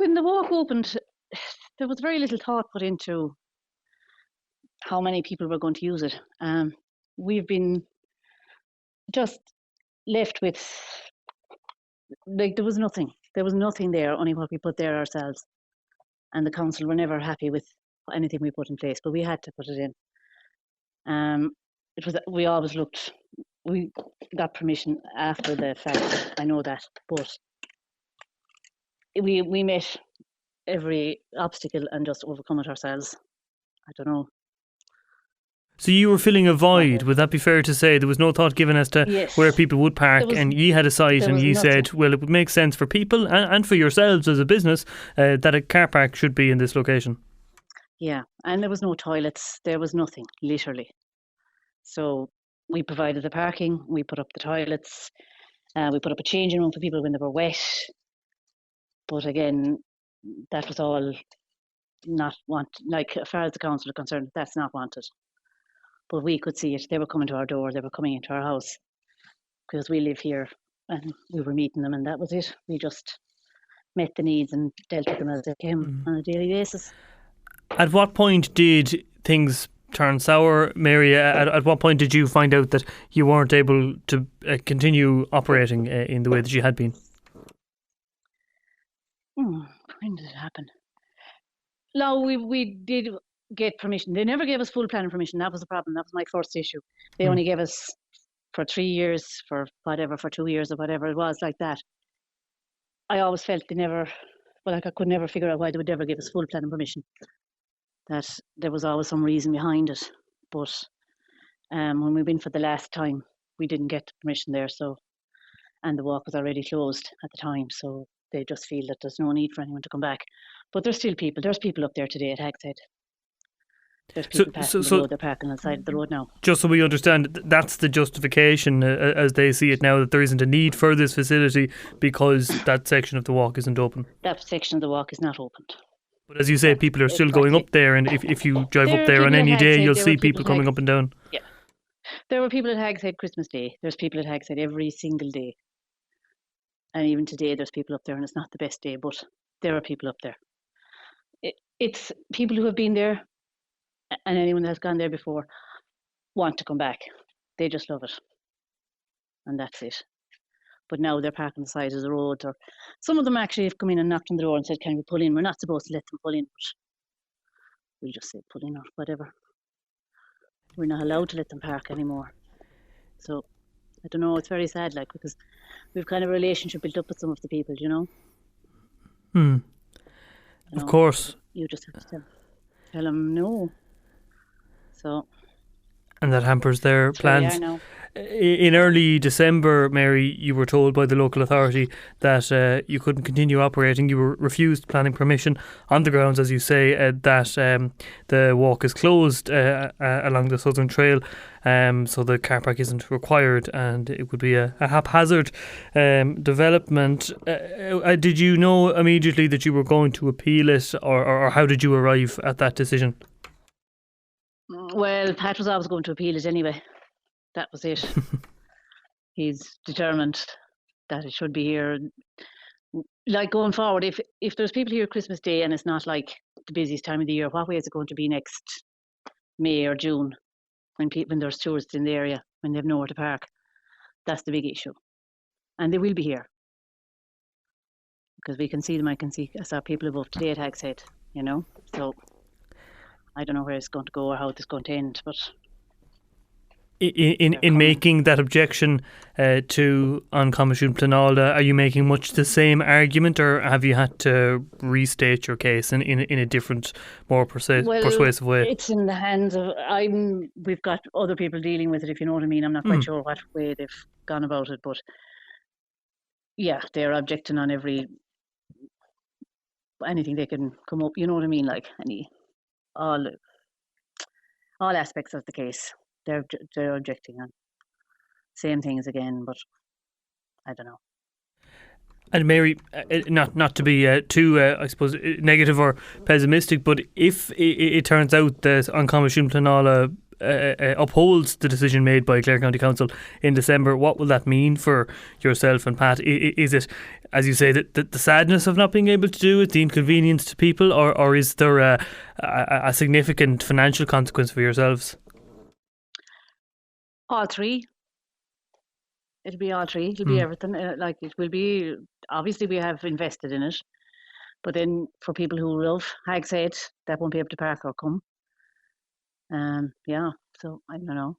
when the walk opened, there was very little thought put into how many people were going to use it. We've been just left with, like, there was nothing. There was nothing there, only what we put there ourselves. And the council were never happy with anything we put in place, but we had to put it in. We always looked, we got permission after the fact, I know that, but we met every obstacle and just overcome it ourselves. I don't know. So you were filling a void, would that be fair to say? There was no thought given as to where people would park, and you had a site and you said, well, it would make sense for people and for yourselves as a business that a car park should be in this location. Yeah, and there was no toilets, there was nothing, literally. So we provided the parking, we put up the toilets, we put up a changing room for people when they were wet. But again, that was all not wanted. Like, as far as the council are concerned, that's not wanted. But we could see it. They were coming to our door, they were coming into our house because we live here and we were meeting them, and that was it. We just met the needs and dealt with them as they came on a daily basis. At what point did things turn sour, Mary? At what point did you find out that you weren't able to continue operating in the way that you had been? When did it happen? No, we did get permission. They never gave us full planning permission. That was the problem. That was my first issue. They only gave us for 3 years, for 2 years or whatever it was, like that. I always felt I could never figure out why they would never give us full planning permission. That there was always some reason behind it. But when we went for the last time, we didn't get permission there. So, and the walk was already closed at the time. So they just feel that there's no need for anyone to come back. But there's still people. There's people up there today at Hagshead. There's people passing the road. They're parking on the side of the road now. Just so we understand, that's the justification as they see it now, that there isn't a need for this facility because that section of the walk isn't open. That section of the walk is not opened. But as you say, people are still going up there, and if you drive up there on any day, you'll see people coming up and down. Yeah. There were people at Hagshead Christmas Day. There's people at Hagshead every single day. And even today there's people up there, and it's not the best day, but there are people up there. It's people who have been there, and anyone that has gone there before want to come back. They just love it. And that's it. But now they're parking on the side of the road, or some of them actually have come in and knocked on the door and said, can we pull in? We're not supposed to let them pull in, but we'll just say pull in or whatever. We're not allowed to let them park anymore. So I don't know, it's very sad, like, because we've kind of a relationship built up with some of the people, you know. Of course. You just have to tell them no. So. And that hampers their plans. In early December, Mary, you were told by the local authority that you couldn't continue operating. You were refused planning permission on the grounds, as you say, that the walk is closed along the Southern Trail, so the car park isn't required, and it would be a haphazard development. Did you know immediately that you were going to appeal it, or how did you arrive at that decision? Well, Pat was always going to appeal it anyway. That was it. He's determined that it should be here. Like, going forward, if there's people here Christmas Day and it's not like the busiest time of the year, what way is it going to be next May or June when there's tourists in the area, when they have nowhere to park? That's the big issue. And they will be here. Because we can see them. I saw people above today at Hagshead, you know. So I don't know where it's going to go or how it's going to end, but In making that objection to An Coimisiún Pleanála, are you making much the same argument, or have you had to restate your case in a different, more persuasive way? It's in the hands of we've got other people dealing with it, if you know what I mean. I'm not quite sure what way they've gone about it, but yeah, they're objecting on anything they can come up. You know what I mean? Like all aspects of the case. They're objecting on same things again, but I don't know. And Mary, not to be too, I suppose, negative or pessimistic, but if it turns out that An Coimisiún Pleanála upholds the decision made by Clare County Council in December, what will that mean for yourself and Pat? Is it as you say, the sadness of not being able to do it, the inconvenience to people, or is there a significant financial consequence for yourselves? All three. It'll be all three. It'll be everything. Like, it will be, obviously we have invested in it, but then for people who love Hag's Head, that won't be able to park or come. Yeah, so I don't know.